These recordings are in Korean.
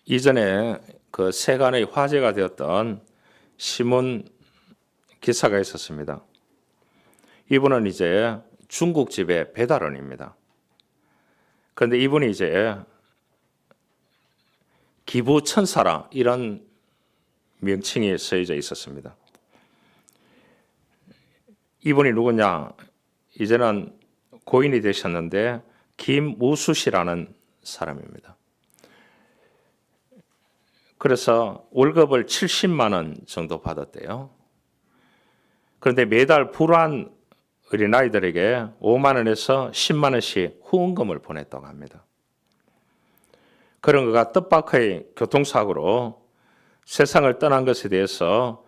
이전에 그 세간의 화제가 되었던 신문 기사가 있었습니다. 이분은 이제 중국집의 배달원입니다. 그런데 이분이 이제 기부천사라 이런 명칭이 쓰여져 있었습니다. 이분이 누구냐? 이제는 고인이 되셨는데 김우수 씨라는 사람입니다. 그래서 월급을 70만 원 정도 받았대요. 그런데 매달 불우한 어린아이들에게 5만 원에서 10만 원씩 후원금을 보냈다고 합니다. 그런 그가 뜻밖의 교통사고로 세상을 떠난 것에 대해서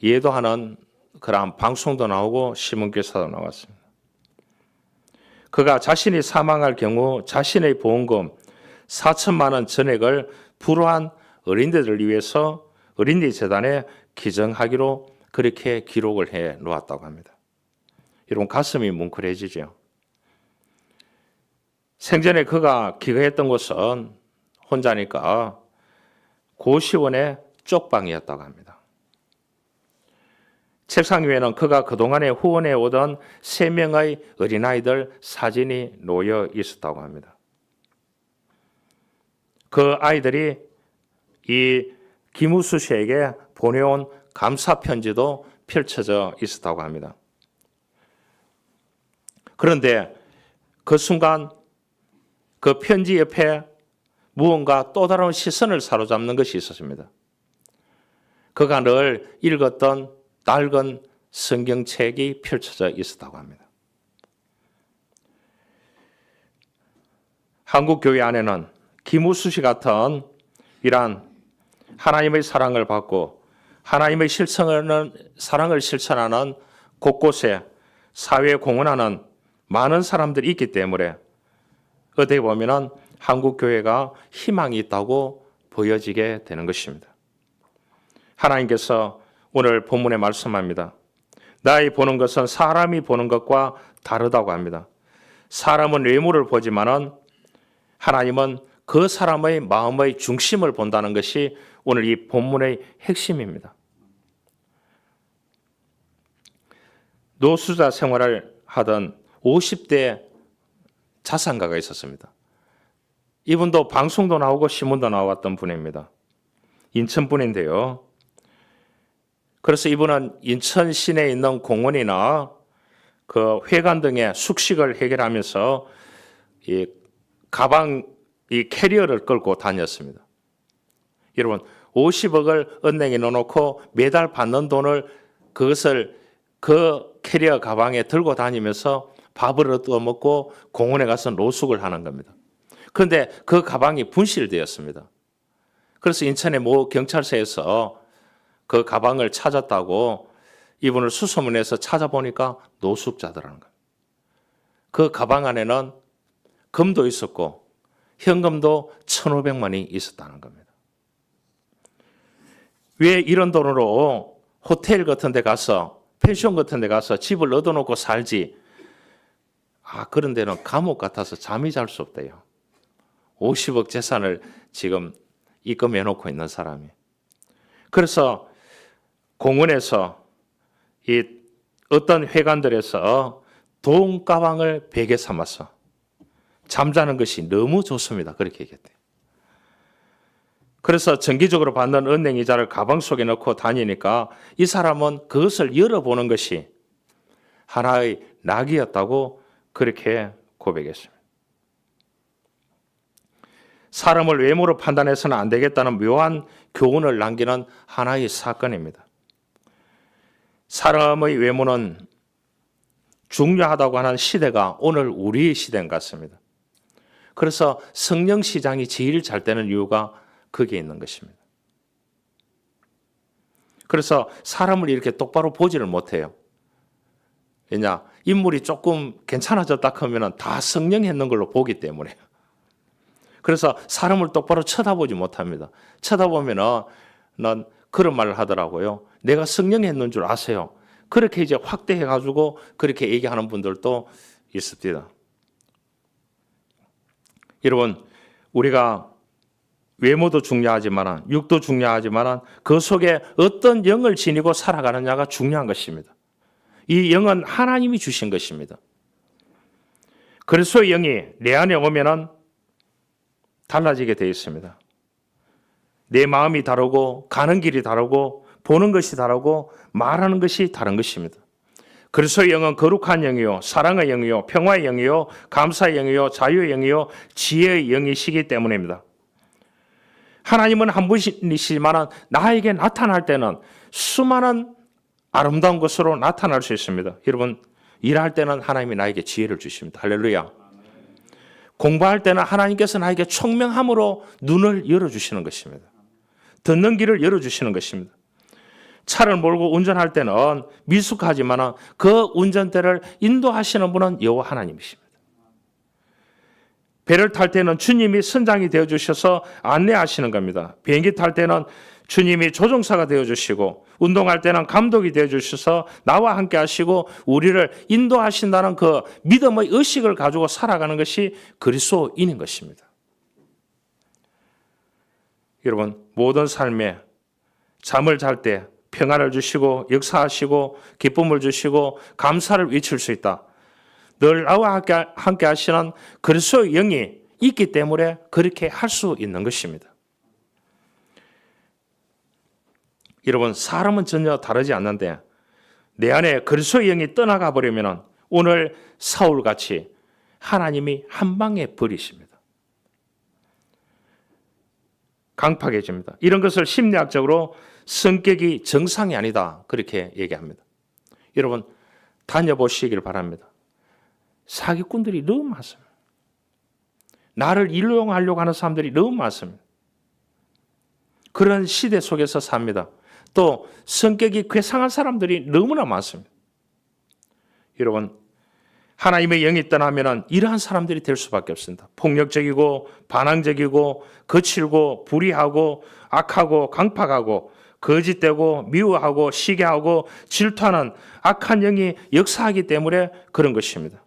예도하는 그러한 방송도 나오고 신문기사도 나왔습니다. 그가 자신이 사망할 경우 자신의 보험금 4천만 원 전액을 불우한 어린이들을 위해서 어린이 재단에 기증하기로 그렇게 기록을 해 놓았다고 합니다. 여러분 가슴이 뭉클해지죠. 생전에 그가 기거했던 곳은 혼자니까 고시원의 쪽방이었다고 합니다. 책상 위에는 그가 그동안에 후원해 오던 3명의 어린아이들 사진이 놓여 있었다고 합니다. 그 아이들이 이 김우수 씨에게 보내온 감사 편지도 펼쳐져 있었다고 합니다. 그런데 그 순간 그 편지 옆에 무언가 또 다른 시선을 사로잡는 것이 있었습니다. 그가 늘 읽었던 낡은 성경책이 펼쳐져 있었다고 합니다. 한국 교회 안에는 김우수 씨 같은 이러한 하나님의 사랑을 받고 하나님의 사랑을 실천하는 곳곳에 사회에 공헌하는 많은 사람들이 있기 때문에 어떻게 보면 한국 교회가 희망이 있다고 보여지게 되는 것입니다. 하나님께서 오늘 본문에 말씀합니다. 나의 보는 것은 사람이 보는 것과 다르다고 합니다. 사람은 외모를 보지만은 하나님은 그 사람의 마음의 중심을 본다는 것이 오늘 이 본문의 핵심입니다. 노수자 생활을 하던 50대 자산가가 있었습니다. 이분도 방송도 나오고 신문도 나왔던 분입니다. 인천 분인데요. 그래서 이분은 인천 시내에 있는 공원이나 그 회관 등의 숙식을 해결하면서 이 가방, 이 캐리어를 끌고 다녔습니다. 여러분, 50억을 은행에 넣어놓고 매달 받는 돈을 그것을 그 캐리어 가방에 들고 다니면서 밥을 얻어먹고 공원에 가서 노숙을 하는 겁니다. 그런데 그 가방이 분실되었습니다. 그래서 인천의 모 경찰서에서 그 가방을 찾았다고 이분을 수소문해서 찾아보니까 노숙자더라는 거예요. 그 가방 안에는 금도 있었고 현금도 1,500만이 있었다는 겁니다. 왜 이런 돈으로 호텔 같은 데 가서 펜션 같은 데 가서 집을 얻어놓고 살지? 그런 데는 감옥 같아서 잠이 잘 수 없대요. 50억 재산을 지금 입금해 놓고 있는 사람이. 그래서 공원에서 이 어떤 회관들에서 돈가방을 베개 삼아서 잠자는 것이 너무 좋습니다. 그렇게 얘기했대요. 그래서 정기적으로 받는 은행 이자를 가방 속에 넣고 다니니까 이 사람은 그것을 열어보는 것이 하나의 낙이었다고 그렇게 고백했습니다. 사람을 외모로 판단해서는 안 되겠다는 묘한 교훈을 남기는 하나의 사건입니다. 사람의 외모는 중요하다고 하는 시대가 오늘 우리의 시대인 것 같습니다. 그래서 성령 시장이 제일 잘 되는 이유가 거기에 있는 것입니다. 그래서 사람을 이렇게 똑바로 보지를 못해요. 왜냐? 인물이 조금 괜찮아졌다 하면 다 성령이 했는 걸로 보기 때문에. 그래서 사람을 똑바로 쳐다보지 못합니다. 쳐다보면은 난 그런 말을 하더라고요. 내가 성령이 했는 줄 아세요? 그렇게 이제 확대해가지고 그렇게 얘기하는 분들도 있습니다. 여러분, 우리가 외모도 중요하지만 육도 중요하지만 그 속에 어떤 영을 지니고 살아가느냐가 중요한 것입니다. 이 영은 하나님이 주신 것입니다. 그리스도의 영이 내 안에 오면은 달라지게 되어 있습니다. 내 마음이 다르고 가는 길이 다르고 보는 것이 다르고 말하는 것이 다른 것입니다. 그리스도의 영은 거룩한 영이요, 사랑의 영이요, 평화의 영이요, 감사의 영이요, 자유의 영이요, 지혜의 영이시기 때문입니다. 하나님은 한 분이시지만 나에게 나타날 때는 수많은 아름다운 것으로 나타날 수 있습니다. 여러분, 일할 때는 하나님이 나에게 지혜를 주십니다. 할렐루야. 공부할 때는 하나님께서 나에게 총명함으로 눈을 열어주시는 것입니다. 듣는 길을 열어주시는 것입니다. 차를 몰고 운전할 때는 미숙하지만 그 운전대를 인도하시는 분은 여호와 하나님이십니다. 배를 탈 때는 주님이 선장이 되어주셔서 안내하시는 겁니다. 비행기 탈 때는 주님이 조종사가 되어주시고 운동할 때는 감독이 되어주셔서 나와 함께 하시고 우리를 인도하신다는 그 믿음의 의식을 가지고 살아가는 것이 그리스도인인 것입니다. 여러분, 모든 삶에 잠을 잘 때 평안을 주시고 역사하시고 기쁨을 주시고 감사를 외칠 수 있다. 늘 나와 함께 하시는 그리스도의 영이 있기 때문에 그렇게 할 수 있는 것입니다. 여러분, 사람은 전혀 다르지 않는데 내 안에 그리스도의 영이 떠나가 버리면 오늘 사울같이 하나님이 한 방에 버리십니다. 강팍해집니다. 이런 것을 심리학적으로 성격이 정상이 아니다, 그렇게 얘기합니다. 여러분, 다녀보시길 바랍니다. 사기꾼들이 너무 많습니다. 나를 이용하려고 하는 사람들이 너무 많습니다. 그런 시대 속에서 삽니다. 또 성격이 괴상한 사람들이 너무나 많습니다. 여러분, 하나님의 영이 떠나면 이러한 사람들이 될 수밖에 없습니다. 폭력적이고 반항적이고 거칠고 불의하고 악하고 강팍하고 거짓되고 미워하고 시기하고 질투하는 악한 영이 역사하기 때문에 그런 것입니다.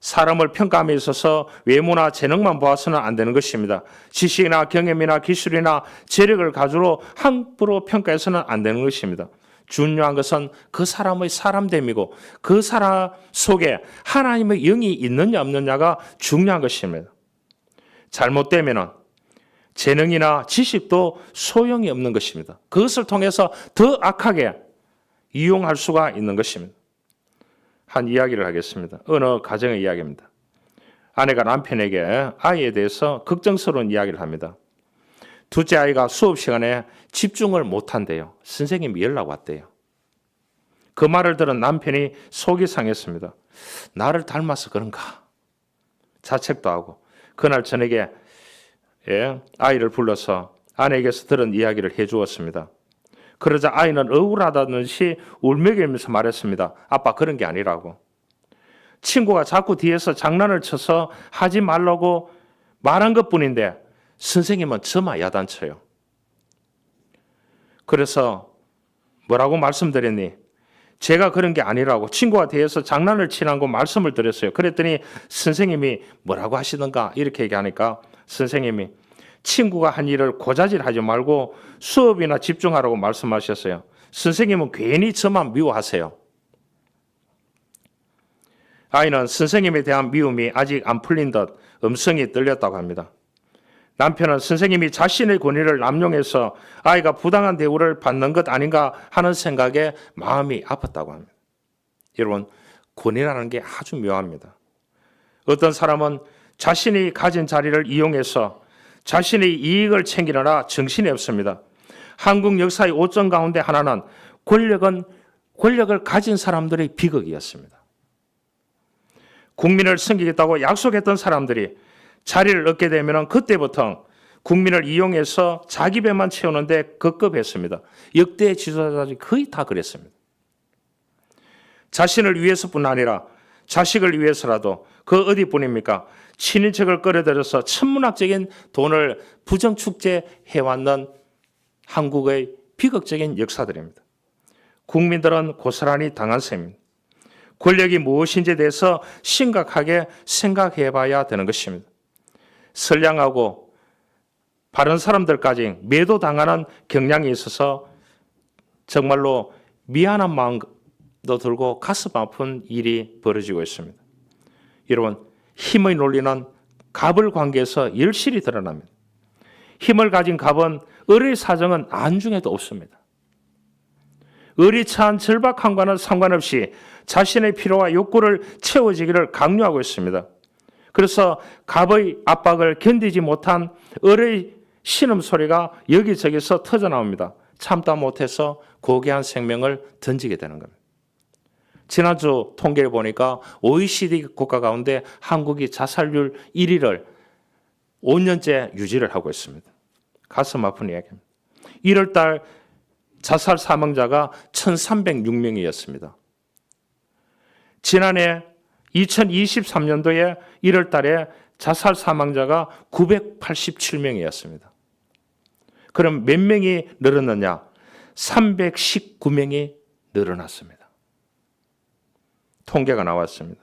사람을 평가함에 있어서 외모나 재능만 보아서는 안 되는 것입니다. 지식이나 경험이나 기술이나 재력을 가지고 함부로 평가해서는 안 되는 것입니다. 중요한 것은 그 사람의 사람됨이고 그 사람 속에 하나님의 영이 있느냐 없느냐가 중요한 것입니다. 잘못되면 재능이나 지식도 소용이 없는 것입니다. 그것을 통해서 더 악하게 이용할 수가 있는 것입니다. 한 이야기를 하겠습니다. 어느 가정의 이야기입니다. 아내가 남편에게 아이에 대해서 걱정스러운 이야기를 합니다. 둘째 아이가 수업 시간에 집중을 못한대요. 선생님이 연락 왔대요. 그 말을 들은 남편이 속이 상했습니다. 나를 닮아서 그런가? 자책도 하고 그날 저녁에 아이를 불러서 아내에게서 들은 이야기를 해주었습니다. 그러자 아이는 억울하다는 듯이 울먹이면서 말했습니다. 아빠, 그런 게 아니라고. 친구가 자꾸 뒤에서 장난을 쳐서 하지 말라고 말한 것뿐인데 선생님은 저만 야단쳐요. 그래서 뭐라고 말씀드렸니? 제가 그런 게 아니라고 친구가 뒤에서 장난을 치라고 말씀을 드렸어요. 그랬더니 선생님이 뭐라고 하시던가 이렇게 얘기하니까 선생님이 친구가 한 일을 고자질하지 말고 수업이나 집중하라고 말씀하셨어요. 선생님은 괜히 저만 미워하세요. 아이는 선생님에 대한 미움이 아직 안 풀린 듯 음성이 떨렸다고 합니다. 남편은 선생님이 자신의 권위를 남용해서 아이가 부당한 대우를 받는 것 아닌가 하는 생각에 마음이 아팠다고 합니다. 여러분, 권위라는 게 아주 묘합니다. 어떤 사람은 자신이 가진 자리를 이용해서 자신의 이익을 챙기느라 정신이 없습니다. 한국 역사의 오점 가운데 하나는 권력을 가진 사람들의 비극이었습니다. 국민을 섬기겠다고 약속했던 사람들이 자리를 얻게 되면 그때부터 국민을 이용해서 자기 배만 채우는데 급급했습니다. 역대 지도자들이 거의 다 그랬습니다. 자신을 위해서뿐 아니라 자식을 위해서라도 그 어디뿐입니까? 친인척을 끌어들여서 천문학적인 돈을 부정축제해왔는 한국의 비극적인 역사들입니다. 국민들은 고스란히 당한 셈입니다. 권력이 무엇인지에 대해서 심각하게 생각해 봐야 되는 것입니다. 선량하고 바른 사람들까지 매도당하는 경향이 있어서 정말로 미안한 마음도 들고 가슴 아픈 일이 벌어지고 있습니다. 여러분, 힘의 논리는 갑을 관계에서 열실히 드러납니다. 힘을 가진 갑은 을의 사정은 안중에도 없습니다. 을이 처한 절박함과는 상관없이 자신의 필요와 욕구를 채워지기를 강요하고 있습니다. 그래서 갑의 압박을 견디지 못한 을의 신음소리가 여기저기서 터져나옵니다. 참다 못해서 고귀한 생명을 던지게 되는 겁니다. 지난주 통계를 보니까 OECD 국가 가운데 한국이 자살률 1위를 5년째 유지를 하고 있습니다. 가슴 아픈 이야기입니다. 1월 달 자살 사망자가 1,306명이었습니다. 지난해 2023년도에 1월 달에 자살 사망자가 987명이었습니다. 그럼 몇 명이 늘었느냐? 319명이 늘어났습니다. 통계가 나왔습니다.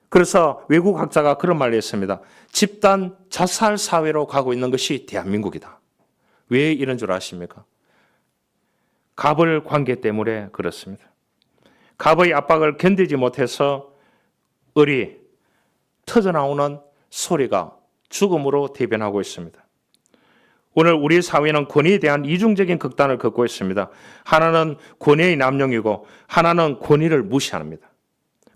그래서 외국 학자가 그런 말을 했습니다. 집단 자살 사회로 가고 있는 것이 대한민국이다. 왜 이런 줄 아십니까? 갑을 관계 때문에 그렇습니다. 갑의 압박을 견디지 못해서 을이 터져나오는 소리가 죽음으로 대변하고 있습니다. 오늘 우리 사회는 권위에 대한 이중적인 극단을 걷고 있습니다. 하나는 권위의 남용이고 하나는 권위를 무시합니다.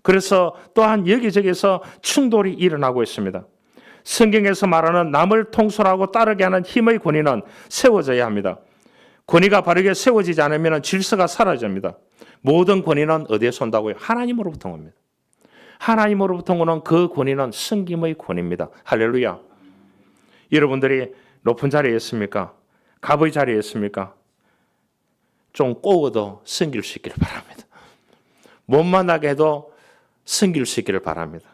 그래서 또한 여기저기서 충돌이 일어나고 있습니다. 성경에서 말하는 남을 통솔하고 따르게 하는 힘의 권위는 세워져야 합니다. 권위가 바르게 세워지지 않으면 질서가 사라집니다. 모든 권위는 어디에서 온다고요? 하나님으로부터 옵니다. 하나님으로부터 오는 그 권위는 섬김의 권위입니다. 할렐루야. 여러분들이 높은 자리에 있습니까? 갑의 자리에 있습니까? 좀 꼬워도 섬길 수 있기를 바랍니다. 못 만나게 해도 섬길 수 있기를 바랍니다.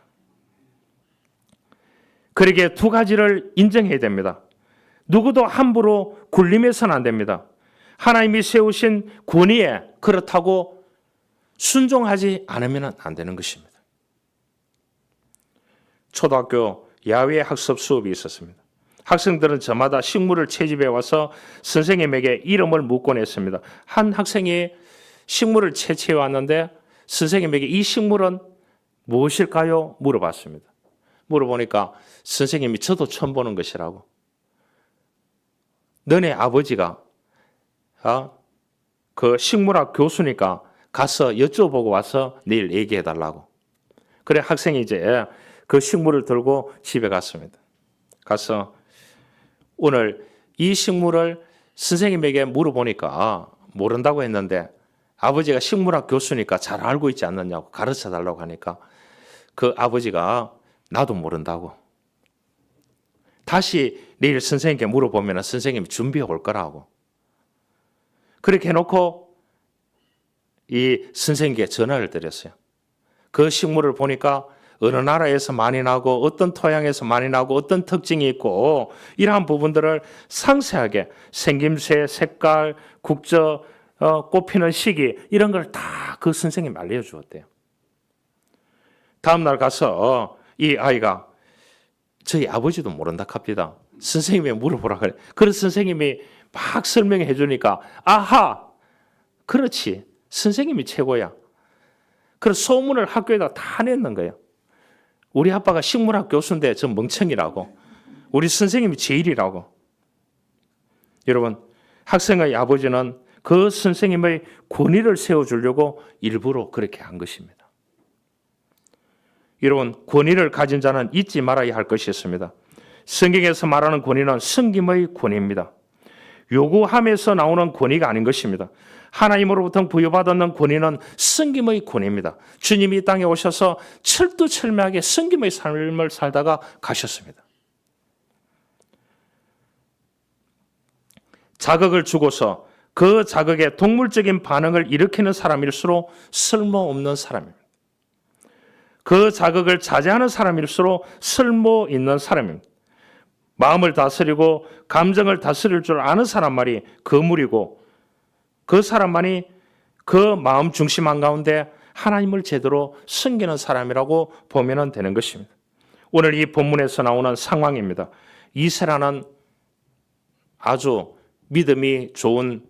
그러기에 두 가지를 인정해야 됩니다. 누구도 함부로 굴림해서는 안 됩니다. 하나님이 세우신 권위에 그렇다고 순종하지 않으면 안 되는 것입니다. 초등학교 야외 학습 수업이 있었습니다. 학생들은 저마다 식물을 채집해 와서 선생님에게 이름을 묻곤 했습니다. 한 학생이 식물을 채취해 왔는데 선생님에게 이 식물은 무엇일까요? 물어봤습니다. 물어보니까 선생님이 저도 처음 보는 것이라고. 너네 아버지가 그 식물학 교수니까 가서 여쭤보고 와서 내일 얘기해 달라고. 그래 학생이 이제 그 식물을 들고 집에 갔습니다. 가서 오늘 이 식물을 선생님에게 물어보니까 모른다고 했는데 아버지가 식물학 교수니까 잘 알고 있지 않느냐고 가르쳐 달라고 하니까 그 아버지가 나도 모른다고. 다시 내일 선생님께 물어보면 선생님이 준비해 올 거라고. 그렇게 해놓고 이 선생님께 전화를 드렸어요. 그 식물을 보니까 어느 나라에서 많이 나고 어떤 토양에서 많이 나고 어떤 특징이 있고 이러한 부분들을 상세하게 생김새, 색깔, 국저, 꽃피는 시기 이런 걸 다 그 선생님이 알려주었대요. 다음 날 가서 이 아이가 저희 아버지도 모른다 합니다. 선생님이 물어보라 그래. 그래서 선생님이 막 설명해 주니까 아하 그렇지 선생님이 최고야. 그래서 소문을 학교에다 다 냈는 거예요. 우리 아빠가 식물학 교수인데 저 멍청이라고. 우리 선생님이 제일이라고. 여러분 학생의 아버지는 그 선생님의 권위를 세워주려고 일부러 그렇게 한 것입니다. 여러분 권위를 가진 자는 잊지 말아야 할 것이 있습니다. 성경에서 말하는 권위는 섬김의 권위입니다. 요구함에서 나오는 권위가 아닌 것입니다. 하나님으로부터 부여받는 권위는 섬김의 권위입니다. 주님이 이 땅에 오셔서 철두철미하게 섬김의 삶을 살다가 가셨습니다. 자극을 주고서 그 자극에 동물적인 반응을 일으키는 사람일수록 쓸모없는 사람입니다. 그 자극을 자제하는 사람일수록 쓸모 있는 사람입니다. 마음을 다스리고 감정을 다스릴 줄 아는 사람만이 거물이고 그 사람만이 그 마음 중심 한가운데 하나님을 제대로 섬기는 사람이라고 보면 되는 것입니다. 오늘 이 본문에서 나오는 상황입니다. 이세라는 아주 믿음이 좋은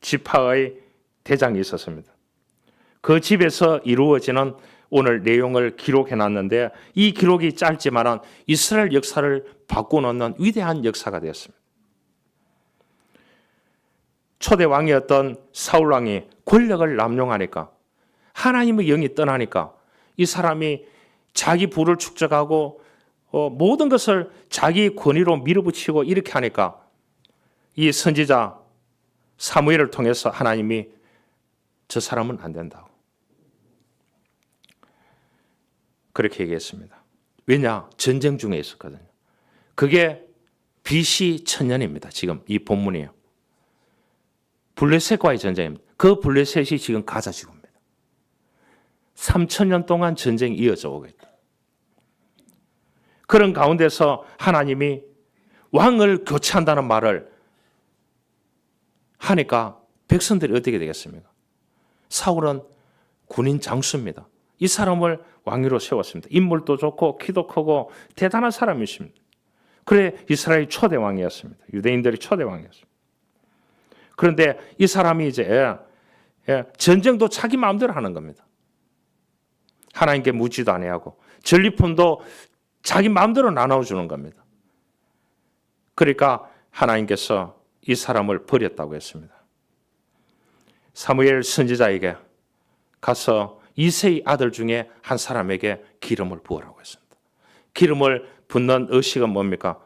지파의 대장이 있었습니다. 그 집에서 이루어지는 오늘 내용을 기록해 놨는데 이 기록이 짧지만 이스라엘 역사를 바꿔놓는 위대한 역사가 되었습니다. 초대 왕이었던 사울 왕이 권력을 남용하니까 하나님의 영이 떠나니까 이 사람이 자기 부를 축적하고 모든 것을 자기 권위로 밀어붙이고 이렇게 하니까 이 선지자 사무엘을 통해서 하나님이 저 사람은 안 된다고 그렇게 얘기했습니다. 왜냐? 전쟁 중에 있었거든요. 그게 BC 1000년입니다. 지금 이 본문이에요. 블레셋과의 전쟁입니다. 그 블레셋이 지금 가자 지구입니다. 3000년 동안 전쟁이 이어져 오고 있다. 그런 가운데서 하나님이 왕을 교체한다는 말을 하니까 백성들이 어떻게 되겠습니까? 사울은 군인 장수입니다. 이 사람을 왕위로 세웠습니다. 인물도 좋고 키도 크고 대단한 사람이십니다. 그래 이스라엘 초대 왕이었습니다. 유대인들이 초대 왕이었습니다. 그런데 이 사람이 이제 전쟁도 자기 마음대로 하는 겁니다. 하나님께 묻지도 아니하고 전리품도 자기 마음대로 나눠주는 겁니다. 그러니까 하나님께서 이 사람을 버렸다고 했습니다. 사무엘 선지자에게 가서 이새의 아들 중에 한 사람에게 기름을 부으라고 했습니다. 기름을 붓는 의식은 뭡니까?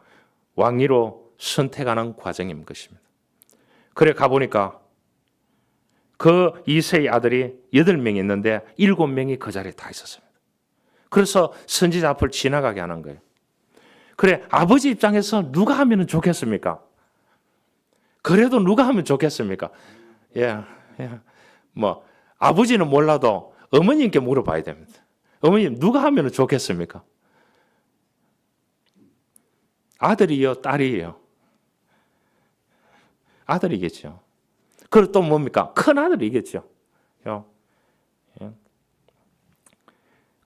왕위로 선택하는 과정인 것입니다. 그래 가보니까 그 이새의 아들이 8명이 있는데 7명이 그 자리에 다 있었습니다. 그래서 선지자 앞을 지나가게 하는 거예요. 그래 아버지 입장에서 누가 하면 좋겠습니까? 그래도 누가 하면 좋겠습니까? 뭐 아버지는 몰라도 어머님께 물어봐야 됩니다. 어머님 누가 하면 좋겠습니까? 아들이요, 딸이요? 아들이겠죠. 그리고 또 뭡니까? 큰 아들이겠죠.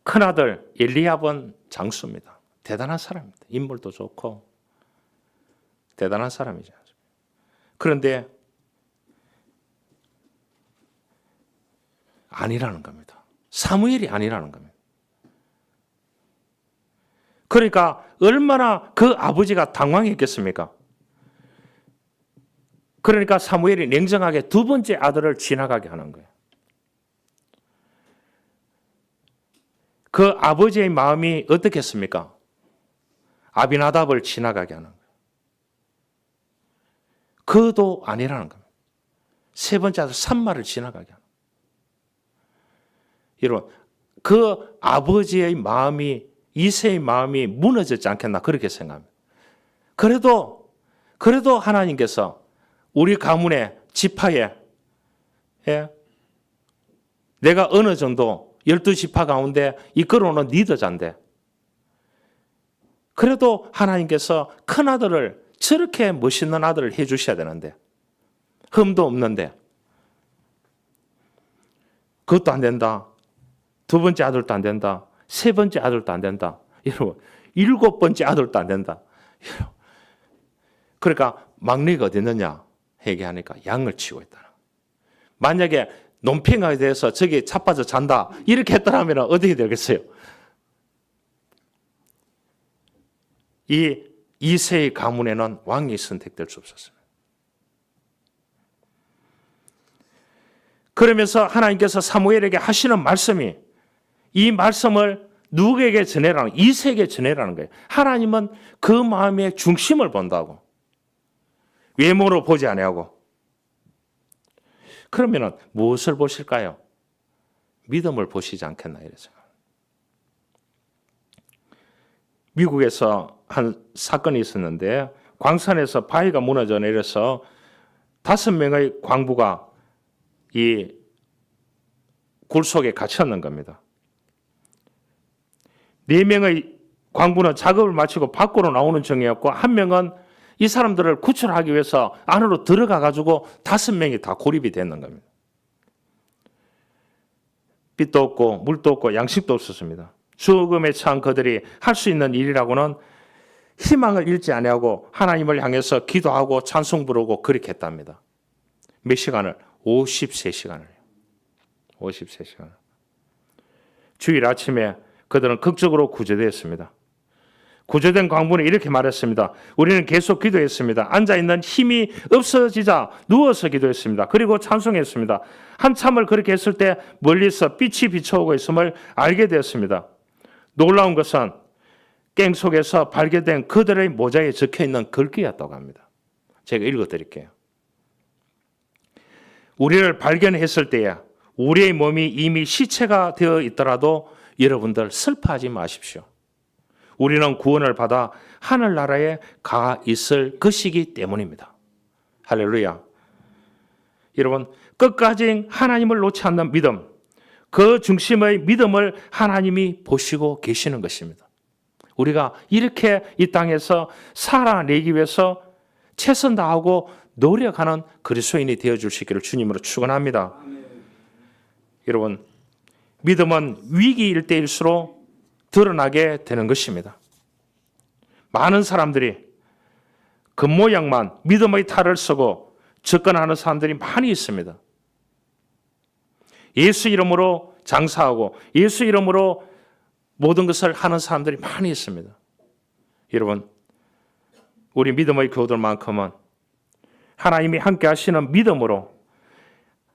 큰 아들 엘리압은 장수입니다. 대단한 사람입니다. 인물도 좋고 대단한 사람이죠. 그런데 아니라는 겁니다. 사무엘이 아니라는 겁니다. 그러니까 얼마나 그 아버지가 당황했겠습니까? 그러니까 사무엘이 냉정하게 두 번째 아들을 지나가게 하는 거예요. 그 아버지의 마음이 어떻겠습니까? 아비나답을 지나가게 하는 거예요. 그도 아니라는 겁니다. 세 번째 아들 삼마를 지나가게 하는 거예요. 여러분, 그 아버지의 마음이 이새의 마음이 무너졌지 않겠나 그렇게 생각합니다. 그래도 하나님께서 우리 가문의 지파에 내가 어느 정도 12지파 가운데 이끌어오는 리더자인데 그래도 하나님께서 큰 아들을 저렇게 멋있는 아들을 해주셔야 되는데 흠도 없는데 그것도 안 된다. 두 번째 아들도 안 된다. 세 번째 아들도 안 된다. 여러분, 7번째 아들도 안 된다. 그러니까 막내가 어디 있느냐 얘기하니까 양을 치고 있다. 만약에 논평에 대해서 저기 자빠져 잔다 이렇게 했더라면 어떻게 되겠어요? 이 이새의 가문에는 왕이 선택될 수 없었습니다. 그러면서 하나님께서 사무엘에게 하시는 말씀이 이 말씀을 누구에게 전해라는 거예요? 이새에게 전해라는 거예요. 하나님은 그 마음의 중심을 본다고. 외모로 보지 아니하고. 그러면 무엇을 보실까요? 믿음을 보시지 않겠나 이래서. 미국에서 한 사건이 있었는데 광산에서 바위가 무너져 내려서 5명의 광부가 이 굴 속에 갇혔는 겁니다. 4명의 광부는 작업을 마치고 밖으로 나오는 중이었고 1명은 이 사람들을 구출하기 위해서 안으로 들어가 가지고 5명이 다 고립이 됐는 겁니다. 빛도 없고 물도 없고 양식도 없었습니다. 죽음에 처한 그들이 할 수 있는 일이라고는 희망을 잃지 아니하고 하나님을 향해서 기도하고 찬송 부르고 그렇게 했답니다. 몇 시간을? 53시간을. 53시간. 주일 아침에 그들은 극적으로 구조되었습니다. 구조된 광부는 이렇게 말했습니다. 우리는 계속 기도했습니다. 앉아있는 힘이 없어지자 누워서 기도했습니다. 그리고 찬송했습니다. 한참을 그렇게 했을 때 멀리서 빛이 비춰오고 있음을 알게 되었습니다. 놀라운 것은 갱 속에서 발견된 그들의 모자에 적혀있는 글귀였다고 합니다. 제가 읽어드릴게요. 우리를 발견했을 때에 우리의 몸이 이미 시체가 되어 있더라도 여러분들 슬퍼하지 마십시오. 우리는 구원을 받아 하늘나라에 가 있을 것이기 때문입니다. 할렐루야. 여러분, 끝까지 하나님을 놓지 않는 믿음, 그 중심의 믿음을 하나님이 보시고 계시는 것입니다. 우리가 이렇게 이 땅에서 살아내기 위해서 최선 다하고 노력하는 그리스도인이 되어줄 수 있기를 주님으로 축원합니다. 여러분, 믿음은 위기일 때일수록 드러나게 되는 것입니다. 많은 사람들이 겉모양만 믿음의 탈을 쓰고 접근하는 사람들이 많이 있습니다. 예수 이름으로 장사하고 예수 이름으로 모든 것을 하는 사람들이 많이 있습니다. 여러분, 우리 믿음의 교우들만큼은 하나님이 함께 하시는 믿음으로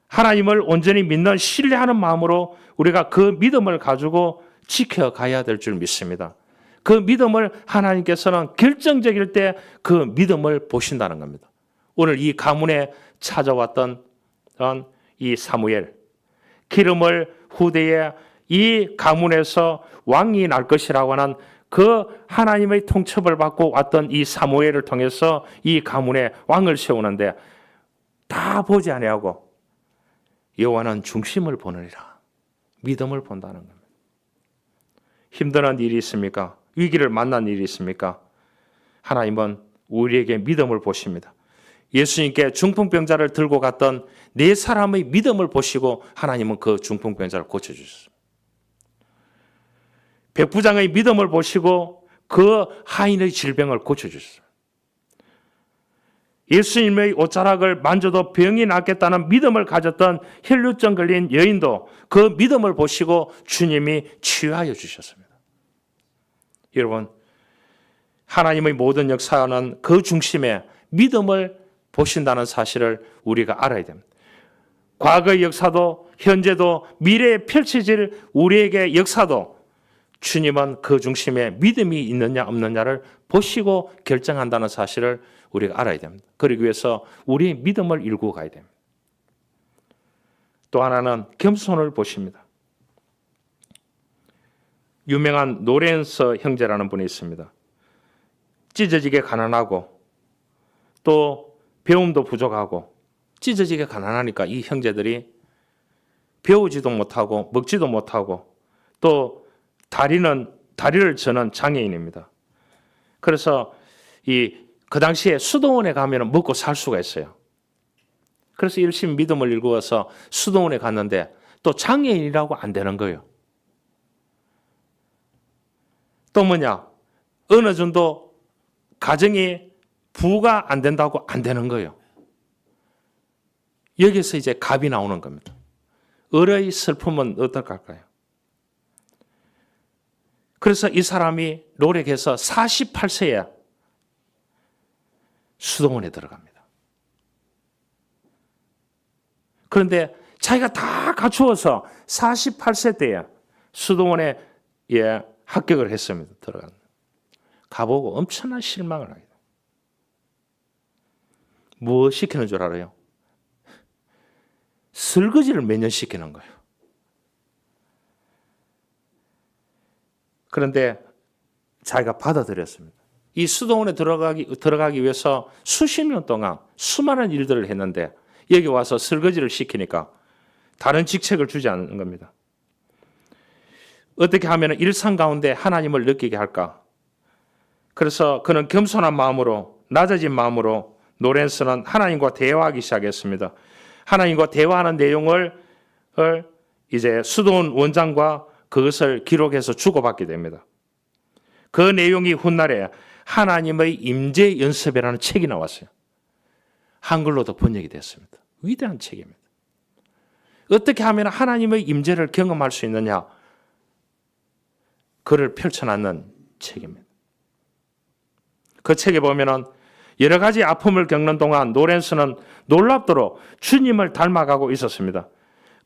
하나님을 온전히 믿는 신뢰하는 마음으로 우리가 그 믿음을 가지고 지켜가야 될 줄 믿습니다. 그 믿음을 하나님께서는 결정적일 때 그 믿음을 보신다는 겁니다. 오늘 이 가문에 찾아왔던 이 사무엘, 기름을 후대에 이 가문에서 왕이 날 것이라고 하는 그 하나님의 통첩을 받고 왔던 이 사무엘을 통해서 이 가문에 왕을 세우는데 다 보지 아니하고 여호와는 중심을 보느니라. 믿음을 본다는 겁니다. 힘든 일이 있습니까? 위기를 만난 일이 있습니까? 하나님은 우리에게 믿음을 보십니다. 예수님께 중풍병자를 들고 갔던 네 사람의 믿음을 보시고 하나님은 그 중풍병자를 고쳐주셨습니다. 백부장의 믿음을 보시고 그 하인의 질병을 고쳐주셨습니다. 예수님의 옷자락을 만져도 병이 낫겠다는 믿음을 가졌던 혈루증 걸린 여인도 그 믿음을 보시고 주님이 치유하여 주셨습니다. 여러분, 하나님의 모든 역사는 그 중심에 믿음을 보신다는 사실을 우리가 알아야 됩니다. 과거의 역사도 현재도 미래에 펼쳐질 우리에게 역사도 주님은 그 중심에 믿음이 있느냐 없느냐를 보시고 결정한다는 사실을 우리가 알아야 됩니다. 그러기 위해서 우리의 믿음을 일구어 가야 됩니다. 또 하나는 겸손을 보십니다. 유명한 노렌서 형제라는 분이 있습니다. 찢어지게 가난하고 또 배움도 부족하고 찢어지게 가난하니까 이 형제들이 배우지도 못하고 먹지도 못하고 또 다리를 저는 장애인입니다. 그래서 그 당시에 수도원에 가면 먹고 살 수가 있어요. 그래서 열심히 믿음을 일구어서 수도원에 갔는데 또 장애인이라고 안 되는 거예요. 또 뭐냐? 어느 정도 가정이 부가 안 된다고 안 되는 거예요. 여기서 이제 갑이 나오는 겁니다. 을의 슬픔은 어떨까요? 그래서 이 사람이 노력해서 48세에 수도원에 들어갑니다. 그런데 자기가 다 갖추어서 48세 때에 수도원에 합격을 했습니다. 들어간. 가보고 엄청난 실망을 하게 됩니다. 뭐 시키는 줄 알아요? 설거지를 매년 시키는 거예요. 그런데 자기가 받아들였습니다. 이 수도원에 들어가기 위해서 수십 년 동안 수많은 일들을 했는데 여기 와서 설거지를 시키니까 다른 직책을 주지 않는 겁니다. 어떻게 하면 일상 가운데 하나님을 느끼게 할까? 그래서 그는 겸손한 마음으로, 낮아진 마음으로 노렌스는 하나님과 대화하기 시작했습니다. 하나님과 대화하는 내용을 이제 수도원 원장과 그것을 기록해서 주고받게 됩니다. 그 내용이 훗날에 하나님의 임재 연습이라는 책이 나왔어요. 한글로도 번역이 됐습니다. 위대한 책입니다. 어떻게 하면 하나님의 임재를 경험할 수 있느냐? 그를 펼쳐놨는 책입니다. 그 책에 보면은 여러 가지 아픔을 겪는 동안 노렌스는 놀랍도록 주님을 닮아가고 있었습니다.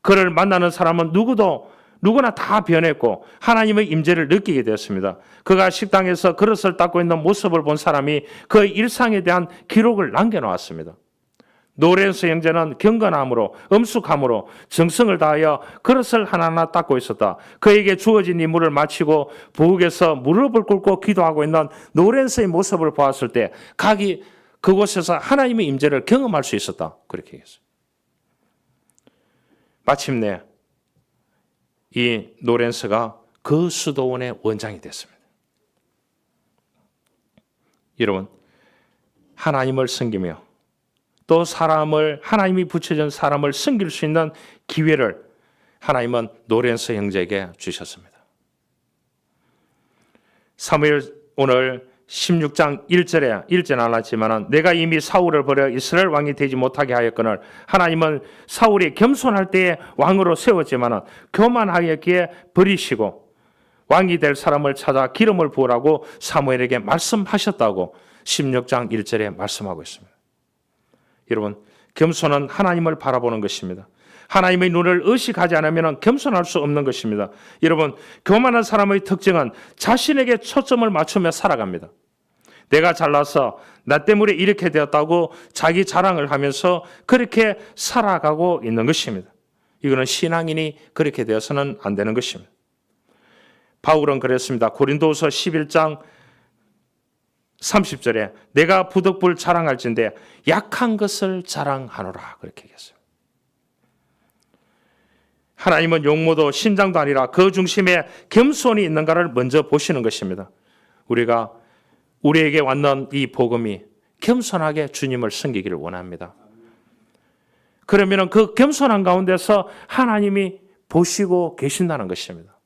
그를 만나는 사람은 누구나 다 변했고 하나님의 임재를 느끼게 되었습니다. 그가 식당에서 그릇을 닦고 있는 모습을 본 사람이 그 일상에 대한 기록을 남겨놓았습니다. 노렌스 형제는 경건함으로 엄숙함으로 정성을 다하여 그릇을 하나하나 닦고 있었다. 그에게 주어진 임무를 마치고 부엌에서 무릎을 꿇고 기도하고 있는 노렌스의 모습을 보았을 때 각이 그곳에서 하나님의 임재를 경험할 수 있었다. 그렇게 얘기했어요. 마침내 이 노렌스가 그 수도원의 원장이 됐습니다. 여러분, 하나님을 섬기며 또 하나님이 붙여준 사람을 섬길 수 있는 기회를 하나님은 노렌스 형제에게 주셨습니다. 사무엘 오늘 16장 1절에 읽지는 않았지만 내가 이미 사울을 버려 이스라엘 왕이 되지 못하게 하였거늘 하나님은 사울이 겸손할 때에 왕으로 세웠지만 교만하였기에 버리시고 왕이 될 사람을 찾아 기름을 부으라고 사무엘에게 말씀하셨다고 16장 1절에 말씀하고 있습니다. 여러분, 겸손은 하나님을 바라보는 것입니다. 하나님의 눈을 의식하지 않으면 겸손할 수 없는 것입니다. 여러분, 교만한 사람의 특징은 자신에게 초점을 맞추며 살아갑니다. 내가 잘나서 나 때문에 이렇게 되었다고 자기 자랑을 하면서 그렇게 살아가고 있는 것입니다. 이거는 신앙인이 그렇게 되어서는 안 되는 것입니다. 바울은 그랬습니다. 고린도후서 11장 30절에 내가 부득불 자랑할진대 약한 것을 자랑하노라 그렇게 얘기했어요. 하나님은 용모도 신장도 아니라 그 중심에 겸손이 있는가를 먼저 보시는 것입니다. 우리에게 왔는 이 복음이 겸손하게 주님을 섬기기를 원합니다. 그러면 그 겸손한 가운데서 하나님이 보시고 계신다는 것입니다.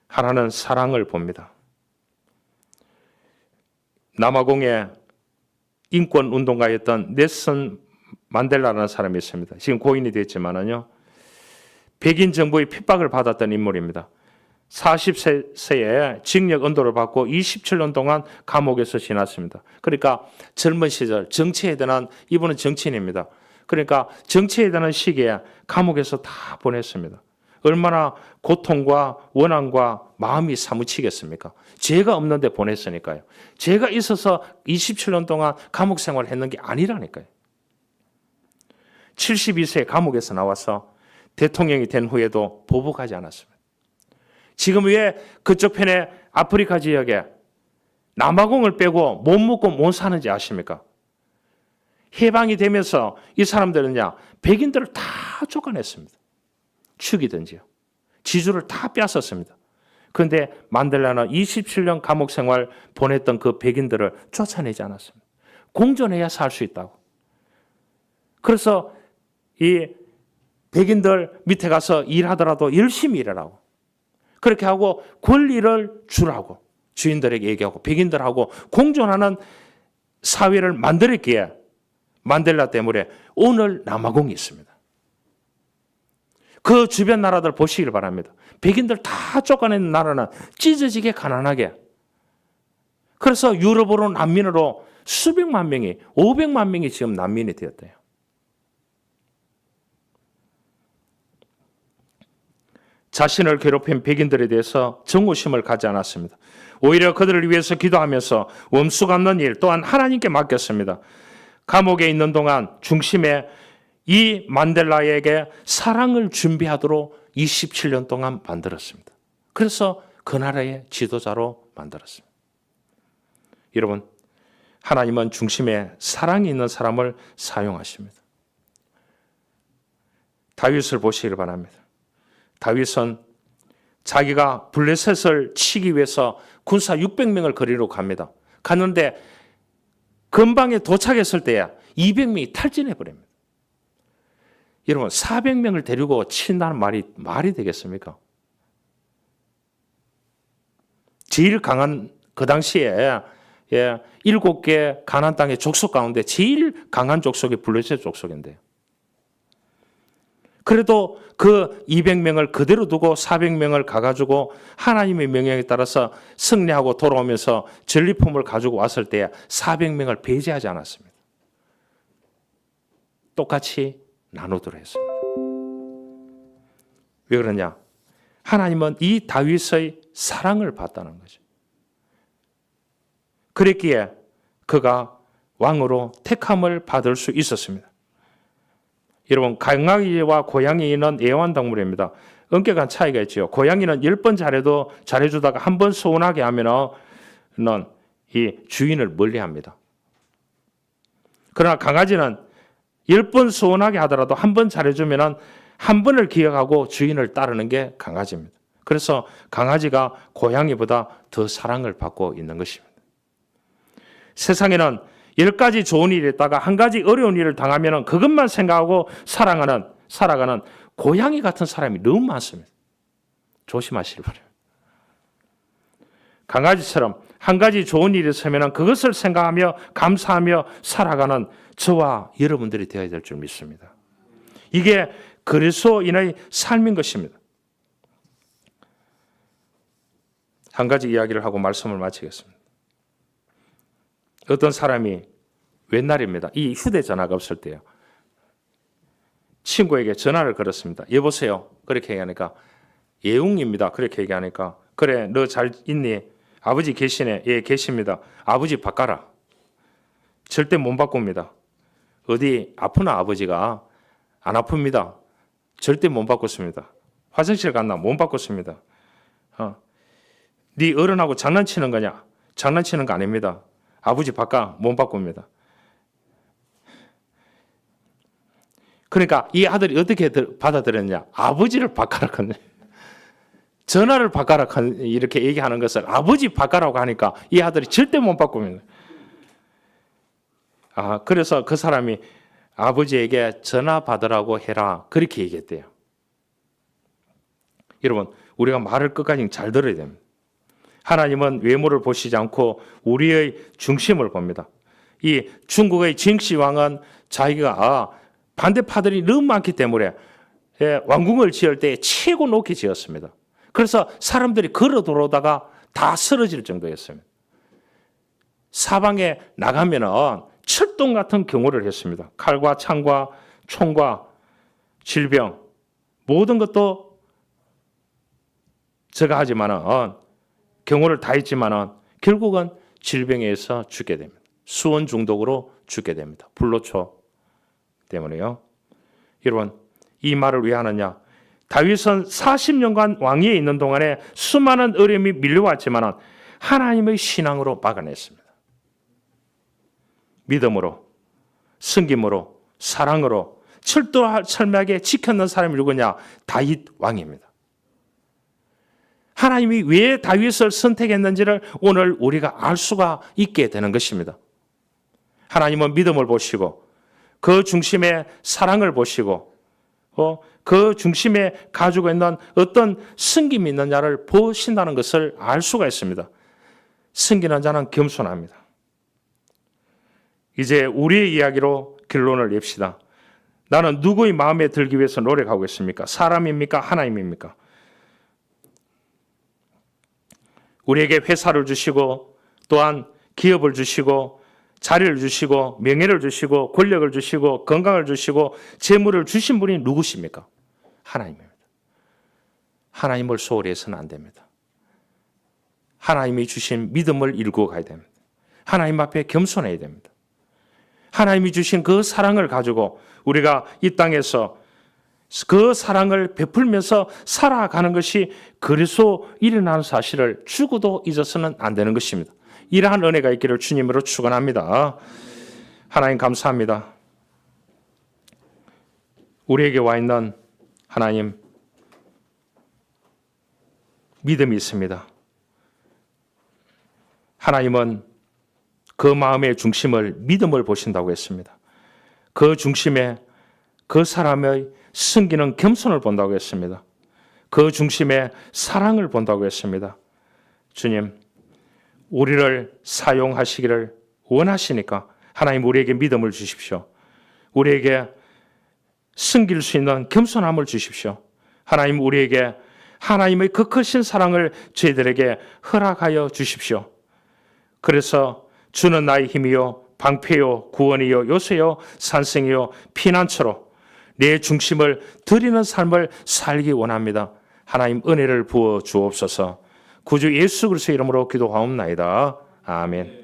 하나는 사랑을 봅니다. 남아공의 인권운동가였던 넬슨 만델라라는 사람이 있습니다. 지금 고인이 됐지만은요, 백인 정부의 핍박을 받았던 인물입니다. 40세에 징역 언도를 받고 27년 동안 감옥에서 지났습니다. 그러니까 젊은 시절 정치에 대한, 이분은 정치인입니다. 그러니까 정치에 대한 시기에 감옥에서 다 보냈습니다. 얼마나 고통과 원한과 마음이 사무치겠습니까? 죄가 없는데 보냈으니까요. 죄가 있어서 27년 동안 감옥 생활을 했는 게 아니라니까요. 72세 감옥에서 나와서 대통령이 된 후에도 보복하지 않았습니다. 지금 왜 그쪽 편에 아프리카 지역에 남아공을 빼고 못 먹고 못 사는지 아십니까? 해방이 되면서 이 사람들은요, 백인들을 다 쫓아냈습니다. 죽이든지요. 지주를 다 뺏었습니다. 그런데 만델라는 27년 감옥 생활 보냈던 그 백인들을 쫓아내지 않았습니다. 공존해야 살 수 있다고. 그래서 이 백인들 밑에 가서 일하더라도 열심히 일하라고. 그렇게 하고 권리를 주라고 주인들에게 얘기하고 백인들하고 공존하는 사회를 만들었기에 만델라 때문에 오늘 남아공이 있습니다. 그 주변 나라들 보시길 바랍니다. 백인들 다 쫓아내는 나라는 찢어지게 가난하게. 그래서 유럽으로 난민으로 수백만 명이, 500만 명이 지금 난민이 되었대요. 자신을 괴롭힌 백인들에 대해서 정오심을 가지 않았습니다. 오히려 그들을 위해서 기도하면서 원수 갚는 일 또한 하나님께 맡겼습니다. 감옥에 있는 동안 중심에 이 만델라에게 사랑을 준비하도록 27년 동안 만들었습니다. 그래서 그 나라의 지도자로 만들었습니다. 여러분, 하나님은 중심에 사랑이 있는 사람을 사용하십니다. 다윗을 보시길 바랍니다. 다윗은 자기가 블레셋을 치기 위해서 군사 600명을 거리로 갑니다. 갔는데 근방에 도착했을 때 200명이 탈진해 버립니다. 여러분 400명을 데리고 친다는 말이 되겠습니까? 제일 강한 그 당시에 7개 가나안 땅의 족속 가운데 제일 강한 족속이 블레셋 족속인데요. 그래도 그 200명을 그대로 두고 400명을 가가지고 하나님의 명령에 따라서 승리하고 돌아오면서 전리품을 가지고 왔을 때 400명을 배제하지 않았습니다. 똑같이 나누도록 했습니다. 왜 그러냐? 하나님은 이 다윗의 사랑을 봤다는 거죠. 그랬기에 그가 왕으로 택함을 받을 수 있었습니다. 여러분, 강아지와 고양이는 애완동물입니다. 엄격한 차이가 있죠. 고양이는 10번 잘해주다가 한 번 서운하게 하면은 이 주인을 멀리합니다. 그러나 강아지는 10번 서운하게 하더라도 한 번 잘해주면은 한 번을 기억하고 주인을 따르는 게 강아지입니다. 그래서 강아지가 고양이보다 더 사랑을 받고 있는 것입니다. 세상에는 10가지 좋은 일이 있다가 한 가지 어려운 일을 당하면 그것만 생각하고 살아가는 고양이 같은 사람이 너무 많습니다. 조심하시기 바랍니다. 강아지처럼 한 가지 좋은 일이 있으면 그것을 생각하며 감사하며 살아가는 저와 여러분들이 되어야 될 줄 믿습니다. 이게 그리스도인의 삶인 것입니다. 한 가지 이야기를 하고 말씀을 마치겠습니다. 어떤 사람이 옛날입니다. 이 휴대전화가 없을 때요. 친구에게 전화를 걸었습니다. 여보세요. 그렇게 얘기하니까 예웅입니다. 그렇게 얘기하니까 그래 너 잘 있니? 아버지 계시네. 예 계십니다. 아버지 바꿔라. 절대 못 바꿉니다. 어디 아프나 아버지가? 안 아픕니다. 절대 못 바꿨습니다. 화장실 갔나? 못 바꿨습니다. 네 어른하고 장난치는 거냐? 장난치는 거 아닙니다. 아버지 바꿔 못 바꿉니다. 그러니까 이 아들이 어떻게 받아들였냐? 아버지를 바꿔라 하네. 전화를 바꿔라 이렇게 얘기하는 것을 아버지 바꿔라고 하니까 이 아들이 절대 못 바꿉니다. 그래서 그 사람이 아버지에게 전화 받으라고 해라 그렇게 얘기했대요. 여러분 우리가 말을 끝까지 잘 들어야 됩니다. 하나님은 외모를 보시지 않고 우리의 중심을 봅니다. 이 중국의 징시 왕은 자기가 반대파들이 너무 많기 때문에 왕궁을 지을 때 최고 높게 지었습니다. 그래서 사람들이 걸어 들어오다가 다 쓰러질 정도였습니다. 사방에 나가면은 철동 같은 경호를 했습니다. 칼과 창과 총과 질병 모든 것도 제가 하지만은 경호를 다 했지만은 결국은 질병에 의해서 죽게 됩니다. 수원 중독으로 죽게 됩니다. 불로초 때문에요. 여러분 이 말을 왜 하느냐? 다윗은 40년간 왕위에 있는 동안에 수많은 어려움이 밀려왔지만은 하나님의 신앙으로 막아냈습니다. 믿음으로, 섬김으로, 사랑으로 철저하게 지켰는 사람이 누구냐? 다윗 왕입니다. 하나님이 왜 다윗을 선택했는지를 오늘 우리가 알 수가 있게 되는 것입니다. 하나님은 믿음을 보시고 그 중심에 사랑을 보시고 그 중심에 가지고 있는 어떤 섬김이 있느냐를 보신다는 것을 알 수가 있습니다. 섬기는 자는 겸손합니다. 이제 우리의 이야기로 결론을 냅시다. 나는 누구의 마음에 들기 위해서 노력하고 있습니까? 사람입니까? 하나님입니까? 우리에게 회사를 주시고 또한 기업을 주시고 자리를 주시고 명예를 주시고 권력을 주시고 건강을 주시고 재물을 주신 분이 누구십니까? 하나님입니다. 하나님을 소홀히 해서는 안 됩니다. 하나님이 주신 믿음을 일구어 가야 됩니다. 하나님 앞에 겸손해야 됩니다. 하나님이 주신 그 사랑을 가지고 우리가 이 땅에서 그 사랑을 베풀면서 살아가는 것이 그리스도인이라는 사실을 죽어도 잊어서는 안 되는 것입니다. 이러한 은혜가 있기를 주님으로 축원합니다. 하나님 감사합니다. 우리에게 와 있는 하나님 믿음이 있습니다. 하나님은 그 마음의 중심을 믿음을 보신다고 했습니다. 그 중심에 그 사람의 숨기는 겸손을 본다고 했습니다. 그 중심에 사랑을 본다고 했습니다. 주님, 우리를 사용하시기를 원하시니까 하나님 우리에게 믿음을 주십시오. 우리에게 숨길 수 있는 겸손함을 주십시오. 하나님 우리에게 하나님의 그 크신 사랑을 저희들에게 허락하여 주십시오. 그래서 주는 나의 힘이요 방패요 구원이요 요새요 산성이요 피난처로 내 중심을 드리는 삶을 살기 원합니다. 하나님 은혜를 부어 주옵소서. 구주 예수 그리스도의 이름으로 기도하옵나이다. 아멘.